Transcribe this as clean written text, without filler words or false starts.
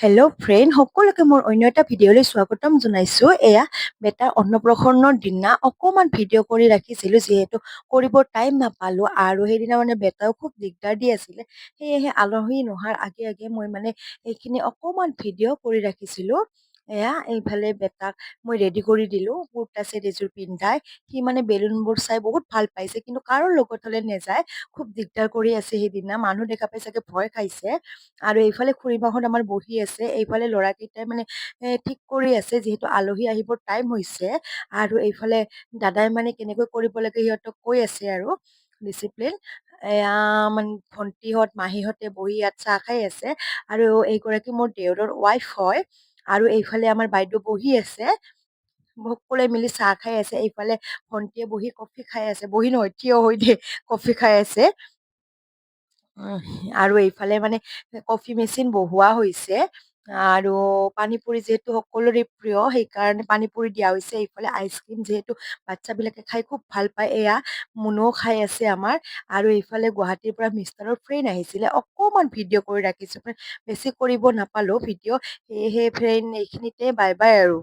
Hello' friend সকলোকে মোৰ অন্য এটা ভিডিঅ'লৈ স্বাগতম জনাইছোঁ। এয়া বেটাৰ অন্নপ্ৰসন্নৰ দিনা অকণমান ভিডিঅ' কৰি ৰাখিছিলোঁ, যিহেতু কৰিব টাইম নাপালোঁ আৰু সেইদিনা মানে বেটাও খুব দিগদাৰ দি আছিলে। সেয়েহে আলহী নহাৰ আগে আগে মই মানে এইখিনি অকণমান ভিডিঅ' কৰি ৰাখিছিলোঁ। এয়া এইফালে বেটাক মই ৰেডি কৰি দিলোঁ, কুৰ্তা ছেট এযোৰ পিন্ধাই। সি মানে বেলুনবোৰ চাই বহুত ভাল পাইছে, কিন্তু কাৰো লগত হ'লে নেযায়। খুব দিগদাৰ কৰি আছে সেইদিনা, মানুহ দেখা পাই চাগে ভয় খাইছে। আৰু এইফালে খুৰীমাহঁত আমাৰ বহি আছে, এইফালে ল'ৰাকেইটাই মানে ঠিক কৰি আছে, যিহেতু আলহী আহিবৰ টাইম হৈছে। আৰু এইফালে দাদাই মানে কেনেকৈ কৰিব লাগে সিহঁতক কৈ আছে আৰু ডিচিপ্লিন। এয়া মানে ভন্টিহঁত মাহীহঁতে বহি ইয়াত চাহ খাই আছে। আৰু এইগৰাকী মোৰ দেউৰৰ ৱাইফ হয়। আৰু এইফালে আমাৰ বাইদেউ বহি আছে, সকলোৱে মিলি চাহ খাই আছে। এইফালে ভন্টিয়ে বহি কফি খাই আছে, বহি নহয় থিয় হৈ দেই কফি খাই আছে। আৰু এইফালে মানে কফি মেচিন বহুওৱা হৈছে। আৰু পানীপুৰি যিহেতু সকলোৰে প্ৰিয়, সেইকাৰণে পানীপুৰি দিয়া হৈছে। এইফালে আইচক্ৰীম যিহেতু বাচ্ছাবিলাকে খাই খুব ভাল পায়, এয়া মুনুও খাই আছে আমাৰ। আৰু এইফালে গুৱাহাটীৰ পৰা মিষ্টাৰৰ ফ্ৰেণ্ড আহিছিলে, অকণমান ভিডিঅ' কৰি ৰাখিছোঁ, বেছি কৰিব নাপালোঁ ভিডিঅ'। সেয়েহে ফ্ৰেণ্ড এইখিনিতে বাই বাই আৰু।